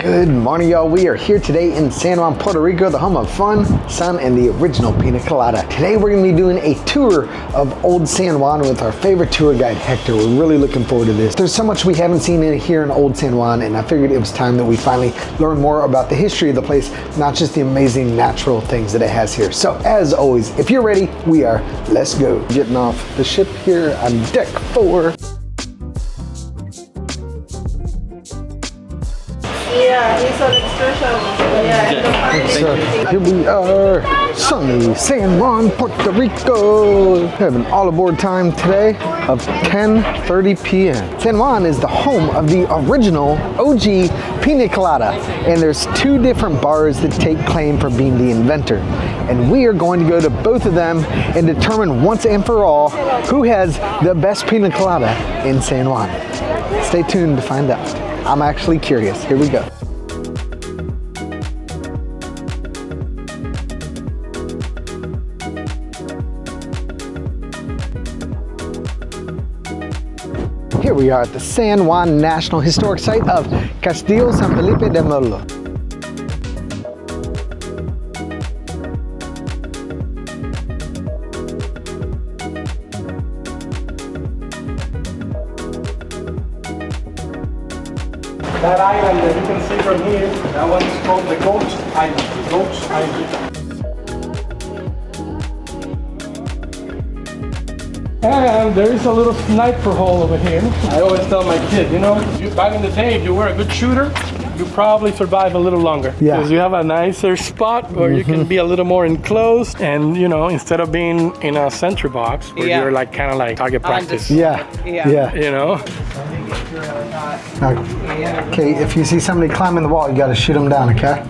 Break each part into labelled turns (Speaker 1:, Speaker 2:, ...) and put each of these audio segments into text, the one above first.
Speaker 1: Good morning, y'all. We are here today in San Juan, Puerto Rico, the home of fun, sun, and the original Pina Colada. Today we're going to be doing a tour of Old San Juan with our favorite tour guide, Hector. We're really looking forward to this. There's so much we haven't seen in here in Old San Juan, and I figured it was time that we finally learn more about the history of the place, not just the amazing natural things that it has here. So, as always, if you're ready, we are. Let's go. Getting off the ship here on deck 4.
Speaker 2: Yeah, he's on excursion. Yeah,
Speaker 1: So here we are, sunny San Juan, Puerto Rico. We have an all aboard time today of 10:30 p.m. San Juan is the home of the original OG Pina Colada, and there's 2 different bars that take claim for being the inventor. And we are going to go to both of them and determine once and for all who has the best Pina Colada in San Juan. Stay tuned to find out. I'm actually curious. Here we go. Here we are at the San Juan National Historic Site of Castillo San Felipe de Molo.
Speaker 3: That island that you can see from here, that one is called the Goat Island. The Goat Island. And there is a little sniper hole over here. I always tell my kid, you know, back in the day, if you were a good shooter, you probably survive a little longer.
Speaker 1: Yeah.
Speaker 3: Because you have a nicer spot where you can be a little more enclosed, and you know, instead of being in a sentry box where you're like kind of like target practice.
Speaker 1: Yeah.
Speaker 3: You know.
Speaker 1: Okay, if you see somebody climbing the wall, you gotta shoot them down, okay?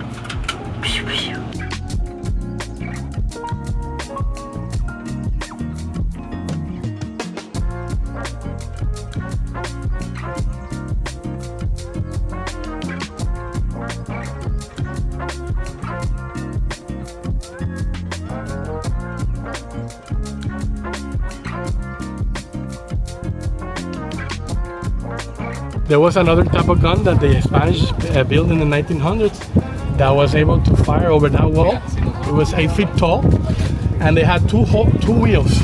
Speaker 3: There was another type of gun that the Spanish built in the 1900s that was able to fire over that wall. It was 8 feet tall, and they had two wheels,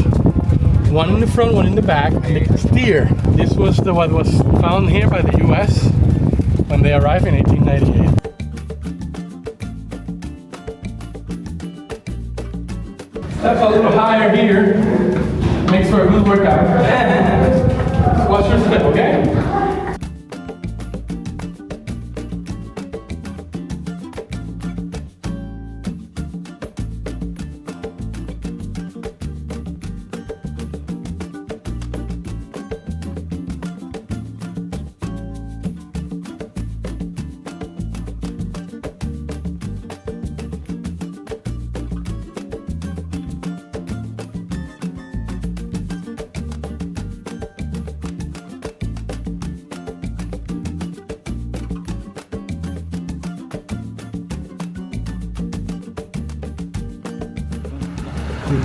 Speaker 3: one in the front, one in the back, and they could steer. This was what was found here by the U.S. when they arrived in 1898. That's a little higher here. Makes for a good workout. Watch your step, okay?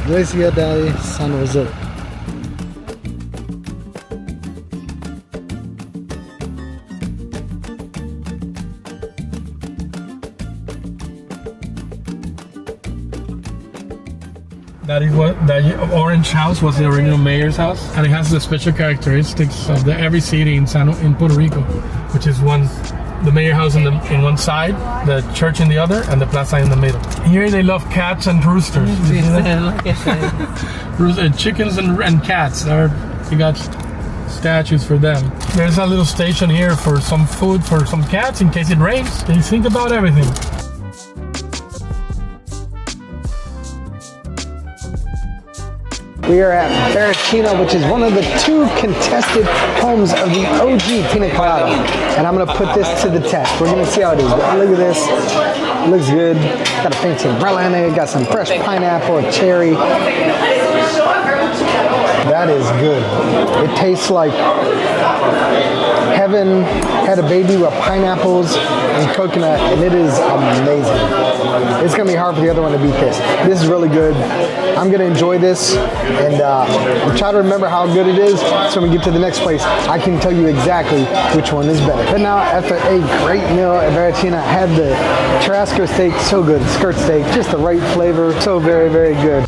Speaker 1: Iglesia de San Jose.
Speaker 3: That is what that orange house was, the original mayor's house, and it has the special characteristics of every city in Puerto Rico, which is the mayor house in one side, the church in the other, and the plaza in the middle. Here they love cats and roosters. Chickens and cats. You got statues for them. There's a little station here for some food for some cats in case it rains. They think about everything.
Speaker 1: We are at Barrachina, which is one of the 2 contested homes of the OG Pina Colada. And I'm gonna put this to the test. We're gonna see how it is. But look at this, it looks good. Got a fancy umbrella in it, got some fresh pineapple, a cherry. That is good. It tastes like Heaven had a baby with pineapples and coconut, and it is amazing. It's gonna be hard for the other one to beat this. This is really good. I'm gonna enjoy this, and I'm trying to remember how good it is, so when we get to the next place, I can tell you exactly which one is better. But now, after a great meal at Barrachina, I had the churrasco steak, so good, skirt steak, just the right flavor, so very, very good.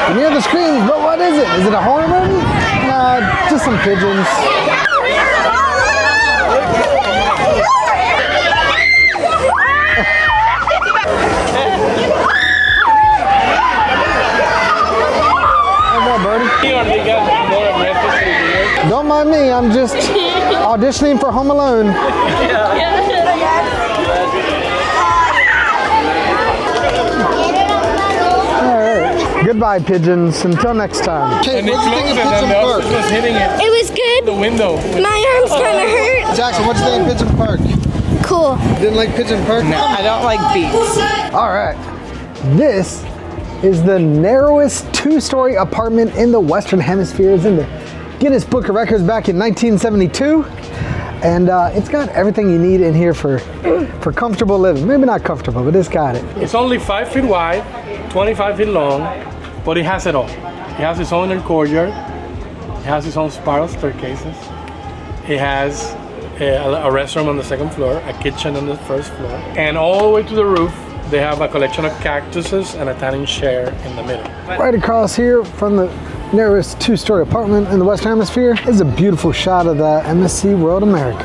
Speaker 1: You hear the screams, but what is it? Is it a horror movie? Nah, just some pigeons. Don't mind me, I'm just auditioning for Home Alone. Alright, goodbye pigeons, until next time. Okay,
Speaker 3: And they
Speaker 1: what'd you think of
Speaker 3: closed it, and
Speaker 1: Pigeon
Speaker 3: the
Speaker 1: Park?
Speaker 3: octopus was hitting it.
Speaker 4: It was good.
Speaker 3: The window.
Speaker 4: My arms kind of hurt.
Speaker 1: Jackson, what'd you think of Pigeon Park?
Speaker 4: Cool.
Speaker 1: Didn't like Pigeon Park?
Speaker 5: No, I don't like beets.
Speaker 1: Alright, this is the narrowest two-story apartment in the Western Hemisphere. It's in the Guinness Book of Records back in 1972. And it's got everything you need in here for comfortable living. Maybe not comfortable, but it's got it.
Speaker 3: It's only 5 feet wide, 25 feet long, but it has it all. It has its own courtyard. It has its own spiral staircases. It has a restaurant on the second floor, a kitchen on the first floor, and all the way to the roof, they have a collection of cactuses and a tanning chair in the middle.
Speaker 1: Right across here from the narrowest two-story apartment in the Western Hemisphere is a beautiful shot of the MSC World America.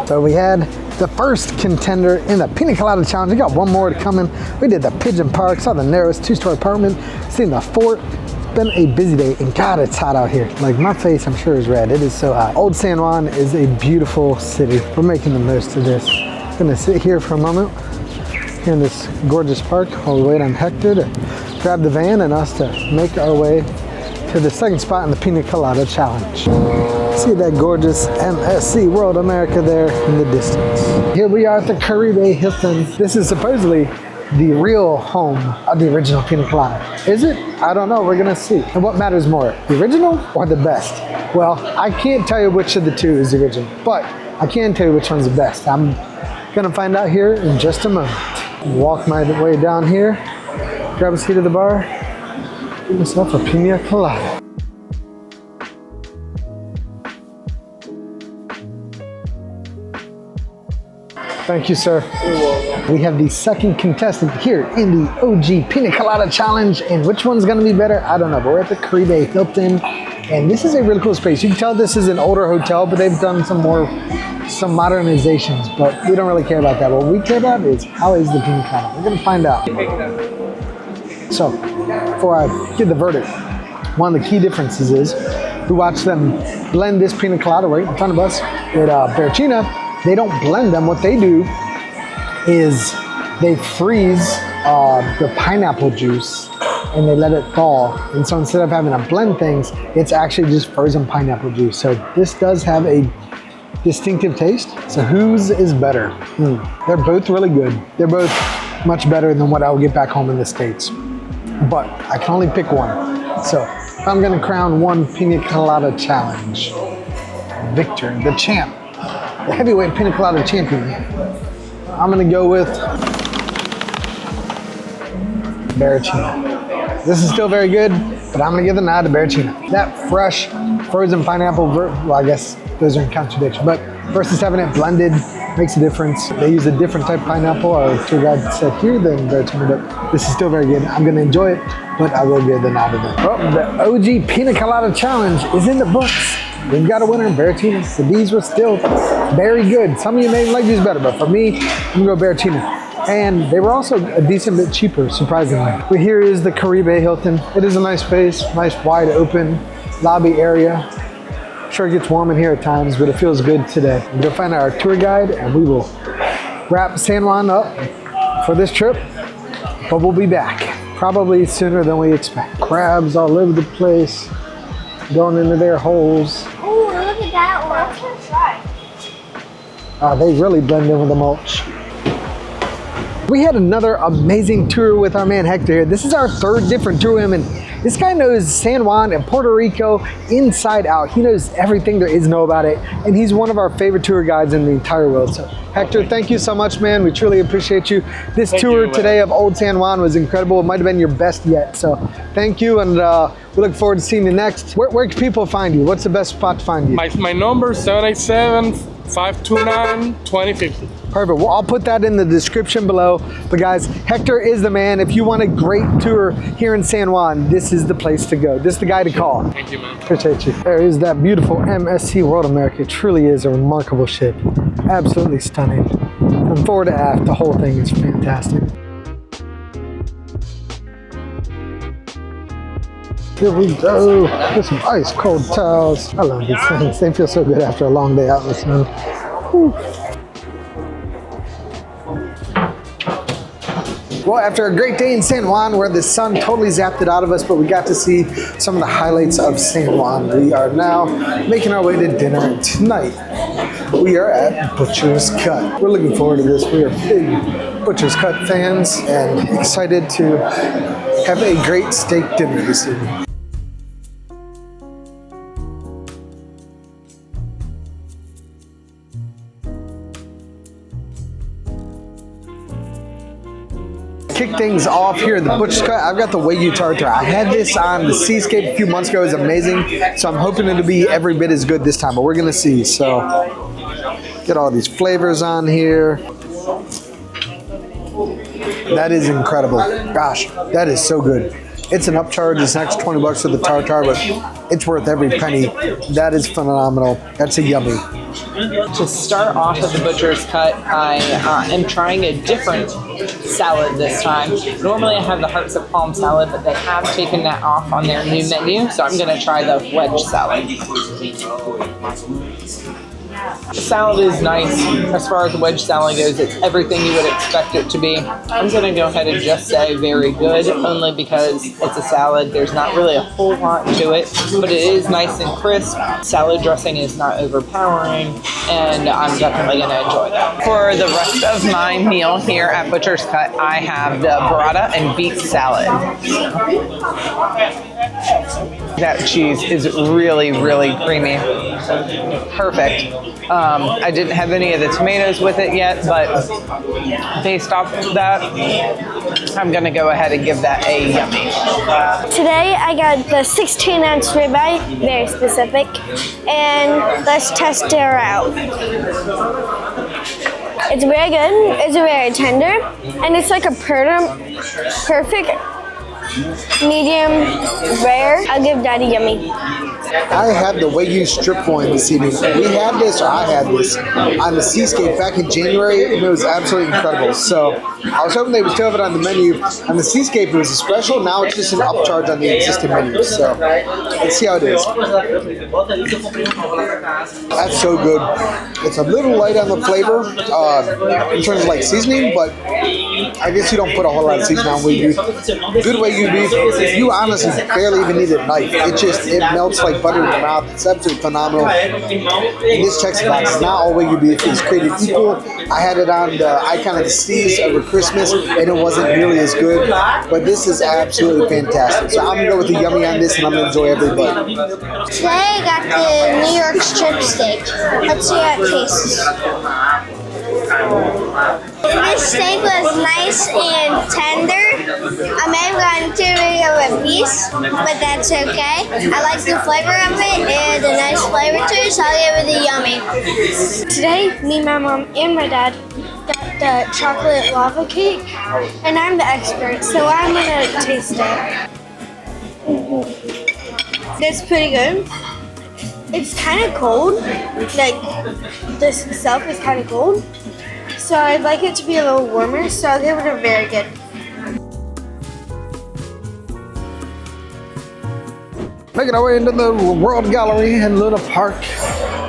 Speaker 1: So we had the first contender in the Pina Colada Challenge. We got one more coming. We did the Pigeon Park, saw the narrowest two-story apartment, seen the fort. It's been a busy day, and God, it's hot out here. Like, my face, I'm sure, is red. It is so hot. Old San Juan is a beautiful city. We're making the most of this. I'm gonna sit here for a moment here in this gorgeous park while we wait on Hector to grab the van and us to make our way to the second spot in the Pina Colada Challenge. See that gorgeous MSC World America there in the distance. Here we are at the Caribe Hilton. This is supposedly the real home of the original Pina Colada. Is it? I don't know, we're gonna see. And what matters more, the original or the best? Well, I can't tell you which of the two is the original, but I can tell you which one's the best. I'm gonna find out here in just a moment. Walk my way down here, grab a seat at the bar, get myself a Pina Colada. Thank you, sir. We have the second contestant here in the OG Pina Colada Challenge, and which one's gonna be better? I don't know, but we're at the Caribe Hilton, and this is a really cool space. You can tell this is an older hotel, but they've done some modernizations, but we don't really care about that. What we care about is how is the Pina Colada. We're gonna find out. So, before I give the verdict, one of the key differences is we watch them blend this Pina Colada right in front of us at Barrachina. They don't blend them. What they do is they freeze the pineapple juice and they let it thaw. And so instead of having to blend things, it's actually just frozen pineapple juice. So this does have a distinctive taste. So whose is better? They're both really good. They're both much better than what I would get back home in the States. But I can only pick one. So if I'm gonna crown one Pina Colada Challenge victor, the champ, the heavyweight Pina Colada champion, I'm gonna go with Barrachina. This is still very good, but I'm gonna give the nod to Barrachina. That fresh frozen pineapple, well, I guess those are in contradiction, but versus having it blended makes a difference. They use a different type of pineapple, our tour guide said here, than Barrachina, but this is still very good. I'm gonna enjoy it, but I will give the nod to them. Well, the OG Pina Colada Challenge is in the books. We've got a winner, Barrachina. So these were still very good. Some of you may like these better, but for me, I'm gonna go Barrachina. And they were also a decent bit cheaper, surprisingly. But here is the Caribe Hilton. It is a nice space, nice wide open lobby area. Sure it gets warm in here at times, but it feels good today. We'll go find our tour guide and we will wrap San Juan up for this trip, but we'll be back probably sooner than we expect. Crabs all over the place, going into their holes.
Speaker 4: Oh, look at that one.
Speaker 1: They really blend in with the mulch. We had another amazing tour with our man Hector here. This is our third different tour with him, and This guy knows San Juan and Puerto Rico inside out. He knows everything there is to know about it, and he's one of our favorite tour guides in the entire world. So Hector, thank you so much, man. We truly appreciate you. This tour today of Old San Juan was incredible. It might have been your best yet. So thank you, and we look forward to seeing you next. Where can people find you? What's the best spot to find you?
Speaker 3: My number is 787-529-2050.
Speaker 1: Perfect. Well, I'll put that in the description below. But guys, Hector is the man. If you want a great tour here in San Juan, this is the place to go. This is the guy to call.
Speaker 3: Thank you, man.
Speaker 1: Appreciate you. There is that beautiful MSC World America. It truly is a remarkable ship. Absolutely stunning. From forward to aft, the whole thing is fantastic. Here we go. Get some ice cold towels. I love these things. They feel so good after a long day out in the snow. Whew. Well, after a great day in San Juan where the sun totally zapped it out of us, but we got to see some of the highlights of San Juan. We are now making our way to dinner tonight. We are at Butcher's Cut. We're looking forward to this. We are big Butcher's Cut fans and excited to have a great steak dinner this evening. Kick things off here at the Butcher's Cut. I've got the Wagyu tartare. I had this on the Seascape a few months ago. It was amazing. So I'm hoping it'll be every bit as good this time, but we're gonna see. So get all these flavors on here. That is incredible. Gosh, that is so good. It's an upcharge. It's an extra 20 bucks for the tartare, but it's worth every penny. That is phenomenal. That's a yummy.
Speaker 5: To start off of the Butcher's Cut, I am trying a different salad this time. Normally I have the hearts of palm salad, but they have taken that off on their new menu, so I'm going to try the wedge salad. The salad is nice. As far as the wedge salad goes, it's everything you would expect it to be. I'm going to go ahead and just say very good, only because it's a salad. There's not really a whole lot to it, but it is nice and crisp. Salad dressing is not overpowering, and I'm definitely going to enjoy that. For the rest of my meal here at Butcher's Cut, I have the burrata and beet salad. That cheese is really, really creamy. Perfect. I didn't have any of the tomatoes with it yet, but based off of that, I'm going to go ahead and give that a yummy.
Speaker 4: Today I got the 16-ounce ribeye, very specific, and let's test it out. It's very good, it's very tender, and it's like a perfect medium rare. I'll give that a yummy.
Speaker 1: I had the Wagyu strip loin this evening. We had this, or I had this, on the Seascape back in January, and it was absolutely incredible. So I was hoping they would still have it on the menu. On the Seascape, it was a special. Now it's just an upcharge on the existing menu. So let's see how it is. That's so good. It's a little light on the flavor in terms of like seasoning, but I guess you don't put a whole lot of seasoning on Wagyu. Good Wagyu beef, you honestly barely even need a knife. It melts like butter in your mouth. It's absolutely phenomenal. And this checks the box. Not all Wagyu beef is created equal. I had it on the Icon of the Seas over Christmas, and it wasn't nearly as good. But this is absolutely fantastic. So I'm gonna go with the yummy on this, and I'm gonna enjoy every bite.
Speaker 4: Today I got the New York strip steak. Let's see how it tastes. This steak was nice and tender. I may have gotten too big of a piece, but that's okay. I like the flavor of it and the nice flavor to it, so I'll give it a yummy. Today, me, my mom, and my dad got the chocolate lava cake, and I'm the expert, so I'm gonna taste it. It's pretty good. It's kind of cold, like this itself is kind of cold. So I'd like it to be a little warmer, so I'll give it a very good.
Speaker 1: Making our way into the World Gallery in Luna Park,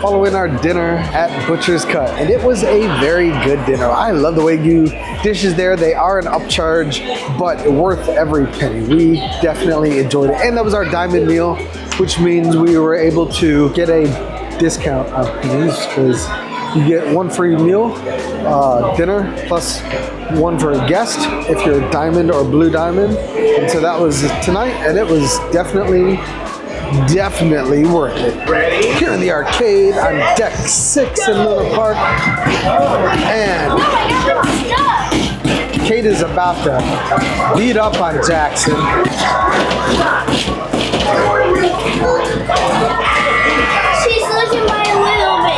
Speaker 1: following our dinner at Butcher's Cut. And it was a very good dinner. I love the Wagyu dishes there. They are an upcharge, but worth every penny. We definitely enjoyed it. And that was our diamond meal, which means we were able to get a discount on these because You get one free meal, dinner, plus one for a guest if you're a diamond or blue diamond. And so that was tonight, and it was definitely worth it. Here in the arcade on deck 6 in Luna Park, and Kate is about to beat up on Jackson.
Speaker 4: She's losing by a little bit.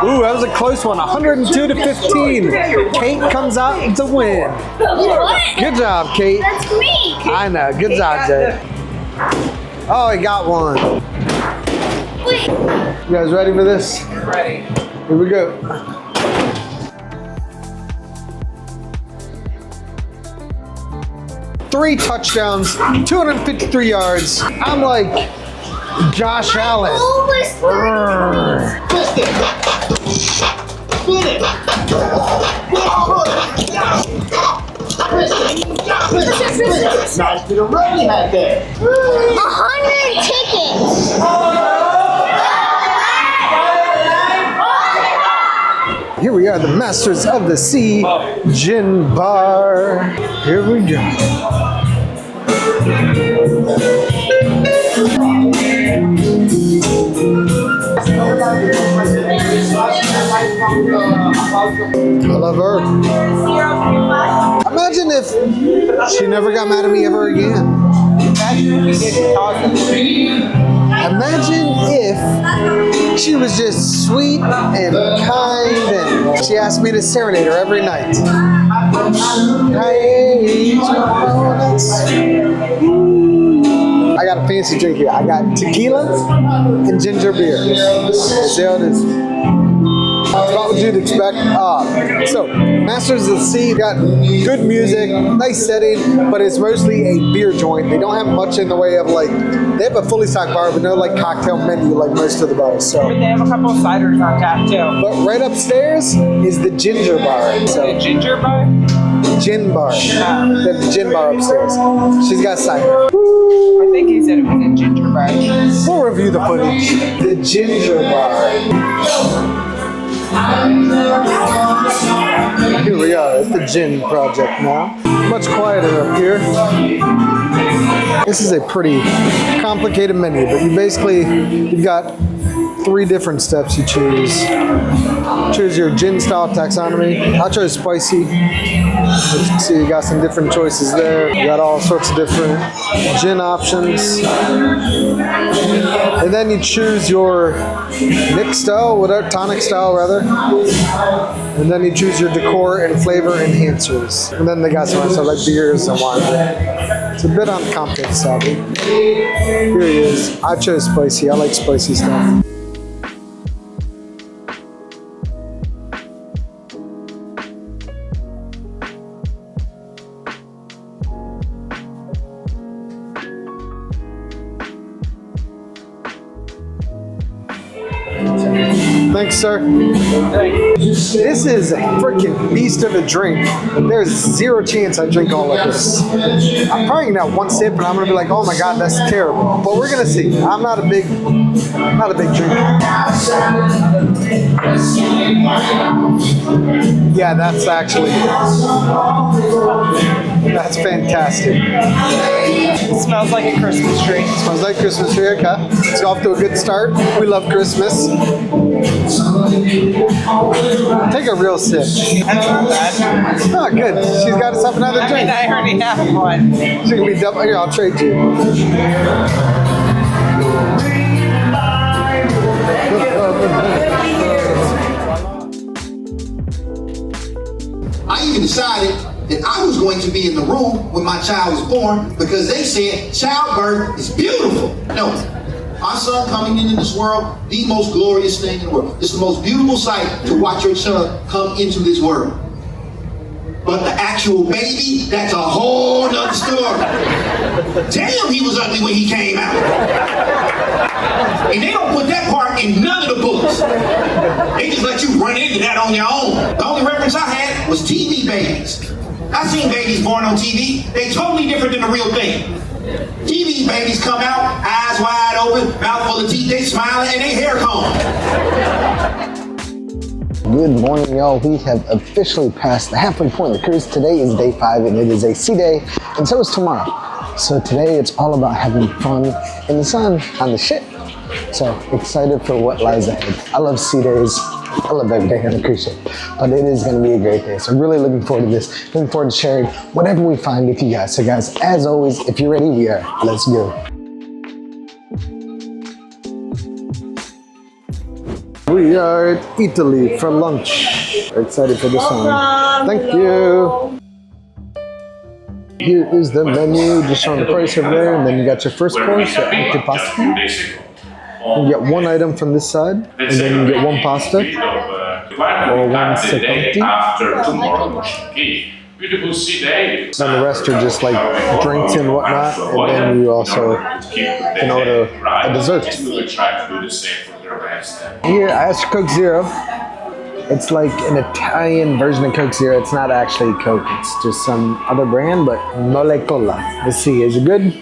Speaker 1: Ooh, that was a close one, 102 to 15. Kate comes out to win.
Speaker 4: What?
Speaker 1: Good job, Kate.
Speaker 4: That's me.
Speaker 1: I know, good job, Jay. Oh, he got one.
Speaker 4: Wait.
Speaker 1: You guys ready for this?
Speaker 5: Ready.
Speaker 1: Here we go. Three touchdowns, 253 yards. I'm like Josh Allen.
Speaker 6: Nice bit of run you had there.
Speaker 4: 100 tickets.
Speaker 1: Here we are, the Masters of the Sea Gin Bar. Here we go. I love her. Imagine if she never got mad at me ever again.
Speaker 5: Imagine if you didn't talk to me.
Speaker 1: Imagine if she was just sweet and kind and she asked me to serenade her every night. I got a fancy drink here. I got tequila and ginger beer. See how it is. What would you expect? So, Masters of the Sea got good music, nice setting, but it's mostly a beer joint. They don't have much in the way of like, they have a fully stocked bar, but no like cocktail menu like most of the bars.
Speaker 5: But
Speaker 1: So,
Speaker 5: they have a couple of ciders on tap too.
Speaker 1: but right upstairs is the ginger bar.
Speaker 5: The
Speaker 1: So,
Speaker 5: ginger bar?
Speaker 1: gin bar. They have the gin bar upstairs. She's got cider.
Speaker 5: I think he said it was a ginger bar.
Speaker 1: We'll review the footage. The ginger bar. Here we are at the Gin Project now. Much quieter up here. This is a pretty complicated menu, but you've got 3 different steps you choose. Choose your gin style taxonomy. I chose spicy. As you can see, you got some different choices there. You got all sorts of different gin options. And then you choose your mixed style, whatever, tonic style rather. And then you choose your decor and flavor enhancers. And then they got some other stuff like beers and wine. It's a bit on the complicated side. Here he is. I chose spicy. I like spicy stuff. Thanks, sir. This is a freaking beast of a drink. There's zero chance I drink all of this. I'm probably gonna have one sip and I'm gonna be like, oh my god, that's terrible. But we're gonna see. I'm not a big drinker. Yeah, that's fantastic.
Speaker 5: It smells like a Christmas tree.
Speaker 1: Smells like Christmas tree, okay. It's off to a good start. We love Christmas. Take a real sip.
Speaker 5: I don't know that.
Speaker 1: Oh, good. She's got us up another
Speaker 5: I
Speaker 1: drink.
Speaker 5: mean, I already have one.
Speaker 1: She can be double. Here, I'll trade you.
Speaker 6: I even decided that I was going to be in the room when my child was born because they said childbirth is beautiful. No, our son coming into this world, the most glorious thing in the world. It's the most beautiful sight to watch your son come into this world. But the actual baby, that's a whole nother story. Damn, he was ugly when he came out. And they don't put that part in none of the books. They just let you run into that on your own. The only reference I had was TV babies. I seen babies born on TV. They totally different than the real thing. TV babies come out, eyes wide open, mouth full of teeth, they smiling, and they hair combed.
Speaker 1: Good morning, y'all. We have officially passed the halfway point of the cruise. Today is day 5 and it is a sea day, and so is tomorrow. So today it's all about having fun in the sun on the ship. So excited for what lies ahead. I love sea days. I love every day on a cruise ship, but it is going to be a great day. So really looking forward to this. Looking forward to sharing whatever we find with you guys. So guys, as always, if you're ready, we are. Let's go. We are at Eataly for lunch. We're excited for this one. Thank you. Here is the menu, just showing the price over there, and then you got your first course, your antipasti. You get one item from this side, and then you get one pasta, or one seconti. Then the rest are just like drinks and whatnot, and then you also can order a dessert. Here, I asked for Coke Zero. It's like an Italian version of Coke Zero. It's not actually Coke, it's just some other brand, but Mole Cola. Let's see, is it good?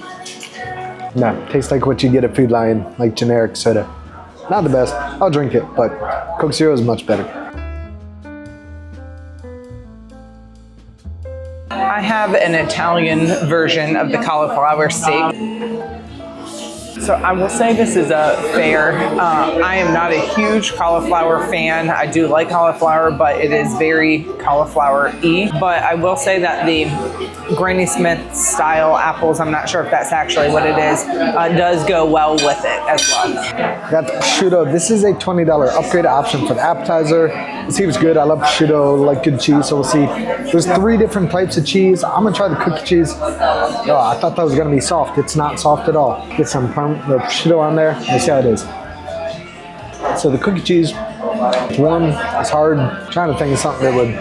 Speaker 1: No, tastes like what you get at Food Lion, like generic soda. Not the best, I'll drink it, but Coke Zero is much better.
Speaker 5: I have an Italian version of the cauliflower steak. So I will say this is a fair. I am not a huge cauliflower fan. I do like cauliflower, but it is very cauliflower-y. But I will say that the Granny Smith style apples, I'm not sure if that's actually what it is, does go well with it as well.
Speaker 1: Got the prosciutto. This is a $20 upgrade option for the appetizer. It seems good. I love prosciutto, like good cheese, so we'll see. There's 3 different types of cheese. I'm gonna try the cookie cheese. Oh, I thought that was gonna be soft. It's not soft at all. Get some the prosciutto on there. Let's see how it is. So the cookie cheese, it's warm, it's hard. I'm trying to think of something that would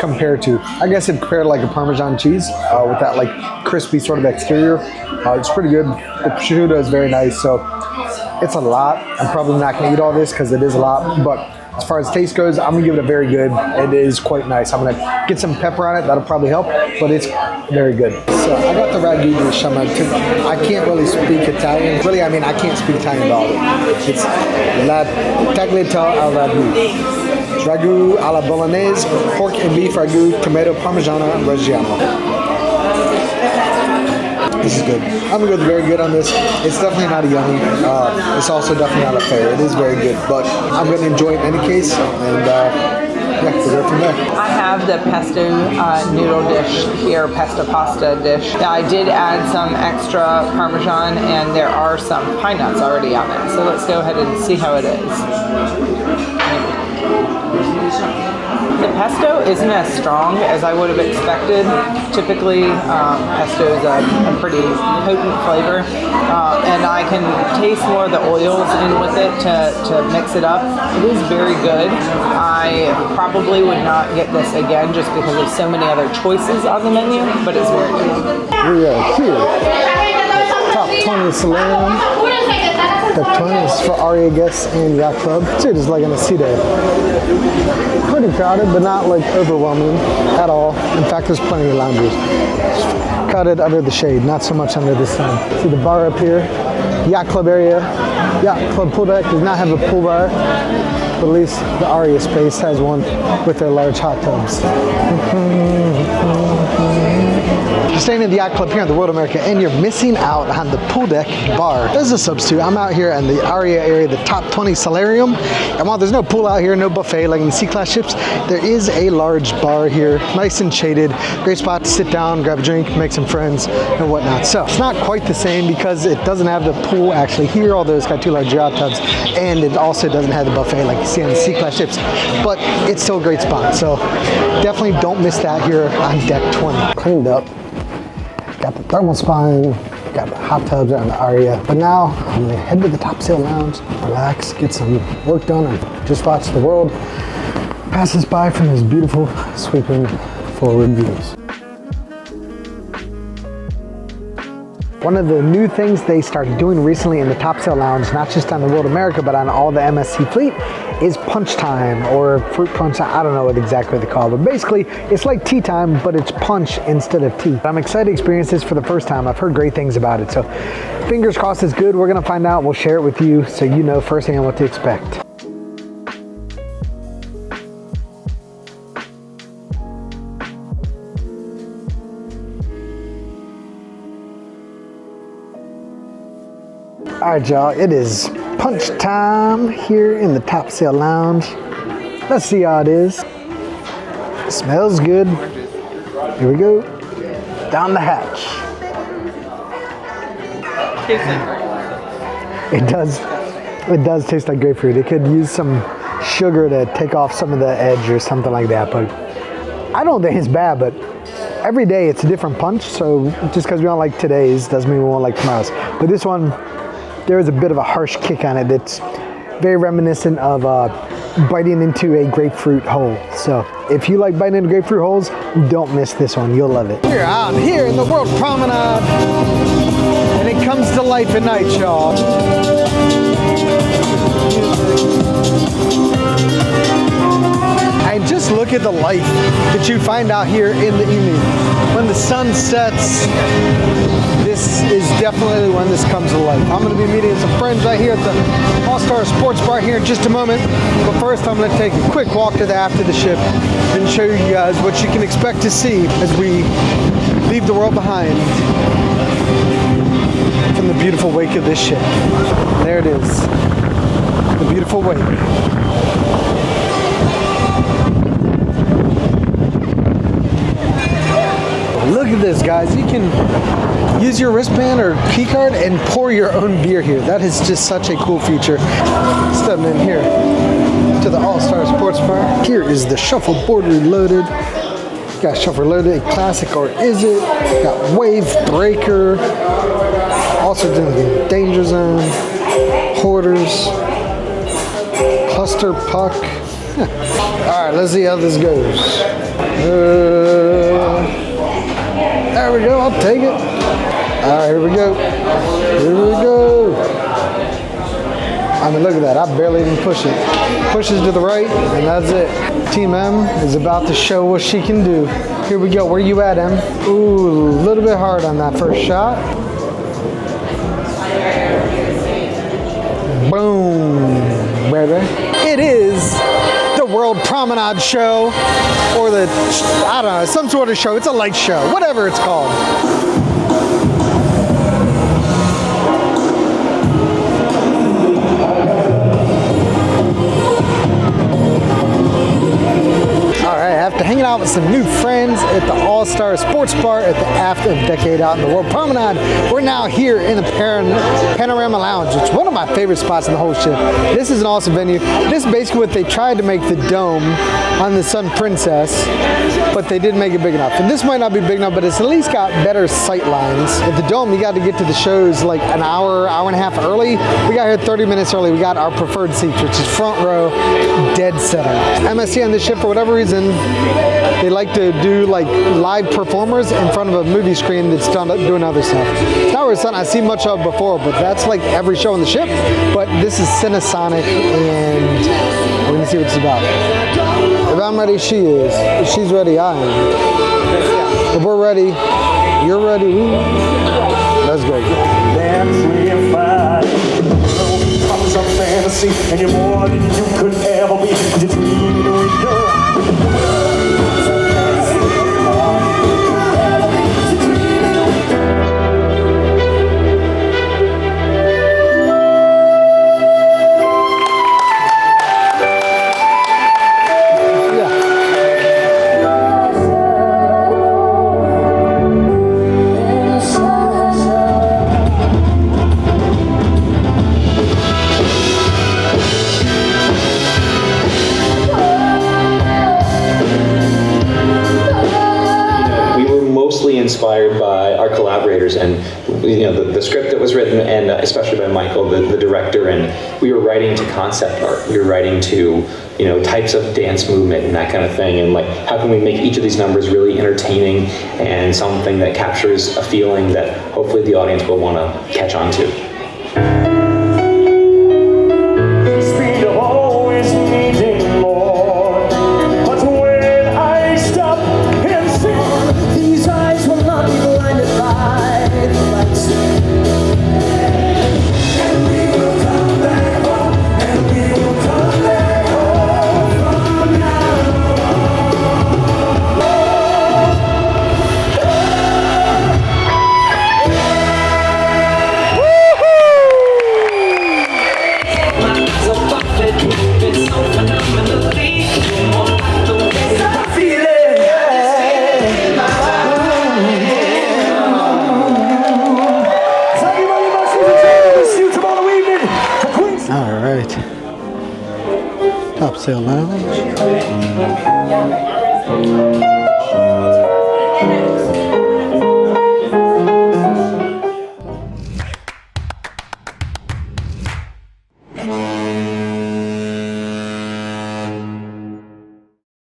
Speaker 1: compare to. I guess it'd compare to like a Parmesan cheese with that like crispy sort of exterior. It's pretty good. The prosciutto is very nice, so it's a lot. I'm probably not gonna eat all this because it is a lot, but as far as taste goes, I'm gonna give it a very good. It is quite nice. I'm gonna get some pepper on it, that'll probably help, but it's very good. So I got the ragu dish. I can't really speak Italian. Really, I mean, I can't speak Italian at all. It's la tagliatelle al ragu. Ragu alla bolognese, pork and beef ragu, tomato parmigiano reggiano. This is good. I'm gonna go very good on this. It's definitely not a yummy. It's also definitely not a fair. It is very good, but I'm gonna enjoy it in any case. And yeah, we'll go from there.
Speaker 5: I have the pesto noodle dish here, pesto pasta dish. Now I did add some extra Parmesan, and there are some pine nuts already on it. So let's go ahead and see how it is. The pesto isn't as strong as I would have expected. Typically, pesto is a pretty potent flavor, and I can taste more of the oils in with it to mix it up. It is very good. I probably would not get this again just because of so many other choices on the menu, but it's very good.
Speaker 1: We are here. Top 20 Solarium. The 20 is for Aurea guests and Yacht Club. So just like in a sea day. Pretty crowded, but not like overwhelming at all. In fact, there's plenty of loungers. Crowded under the shade, not so much under the sun. See the bar up here. Yacht Club area. Yacht Club pool deck does not have a pool bar, but at least the Aurea space has one with their large hot tubs. You're staying in the Yacht Club here in the World America, and you're missing out on the pool deck bar. As a substitute, I'm out here in the Aurea area, the top 20 Solarium, and while there's no pool out here, no buffet like in the C-Class ships, there is a large bar here, nice and shaded, great spot to sit down, grab a drink, make some friends, and whatnot. So it's not quite the same because it doesn't have the pool actually here, although it's got 2 large yacht tubs, and it also doesn't have the buffet like you see on the C-Class ships, but it's still a great spot. So definitely don't miss that here on deck 20. Cleaned up. Got the thermal spine, got the hot tubs on the Aurea. But now I'm gonna head to the Top Sail Lounge, relax, get some work done, and just watch the world pass us by from his beautiful sweeping forward views. One of the new things they started doing recently in the Top Sail Lounge, not just on the World America, but on all the MSC fleet, is punch time or fruit punch. I don't know what exactly they call it, but basically it's like tea time, but it's punch instead of tea. I'm excited to experience this for the first time. I've heard great things about it, so fingers crossed it's good. We're gonna find out. We'll share it with you so you know firsthand what to expect. All right, y'all, it is punch time here in the Top Sail Lounge. Let's see how it is. Smells good. Here we go. Down the hatch. It does taste like grapefruit. It could use some sugar to take off some of the edge or something like that, but I don't think it's bad, but every day it's a different punch, so just because we don't like today's doesn't mean we won't like tomorrow's. But this one, there is a bit of a harsh kick on it that's very reminiscent of biting into a grapefruit whole. So if you like biting into grapefruit holes, don't miss this one. You'll love it. We're out here in the World Promenade, and it comes to life at night, y'all. And just look at the life that you find out here in the evening. When the sun sets, this is definitely when this comes to life. I'm going to be meeting some friends right here at the All-Star Sports Bar here in just a moment. But first, I'm going to take a quick walk to the aft of the ship and show you guys what you can expect to see as we leave the world behind from the beautiful wake of this ship. There it is, the beautiful wake. Look at this, guys. You can use your wristband or key card and pour your own beer here. That is just such a cool feature. Stepping in here to the All-Star Sports Bar. Here is the Shuffleboard Reloaded. Got Shuffleboard, a classic or is it? Got Wave Breaker. Also doing the Danger Zone. Hoarders. Cluster Puck. All right, let's see how this goes. There we go, I'll take it. All right, here we go. Here we go. I mean, look at that, I barely even push it. Pushes to the right, and that's it. Team M is about to show what she can do. Here we go, where you at, M? Ooh, a little bit hard on that first shot. Boom, baby. It is the World Promenade Show, or the, I don't know, some sort of show. It's a light show, whatever it's called. After hanging out with some new friends at the All-Star Sports Bar at the aft of Decade out in the World Promenade, we're now here in the Panorama Lounge. It's one of my favorite spots in the whole ship. This is an awesome venue. This is basically what they tried to make the dome on the Sun Princess, but they didn't make it big enough. And this might not be big enough, but it's at least got better sight lines. At the dome, you got to get to the shows like an hour, hour and a half early. We got here 30 minutes early. We got our preferred seats, which is front row, dead center. MSC on this ship, for whatever reason, they like to do like live performers in front of a movie screen that's done doing other stuff. It's not really something I've seen much of before, but that's like every show on the ship. But this is Cinesonic, and we're gonna see what it's about. If I'm ready, she is. If she's ready, I am. If we're ready, you're ready. Let's go. Some fantasy, and you're more than you could ever be. Just dreaming with your eyes.
Speaker 7: Inspired by our collaborators and the script that was written, and especially by Michael, the director, and we were writing to concept art. We were writing to types of dance movement and that kind of thing, and like how can we make each of these numbers really entertaining and something that captures a feeling that hopefully the audience will want to catch on to.
Speaker 1: upsell lounge.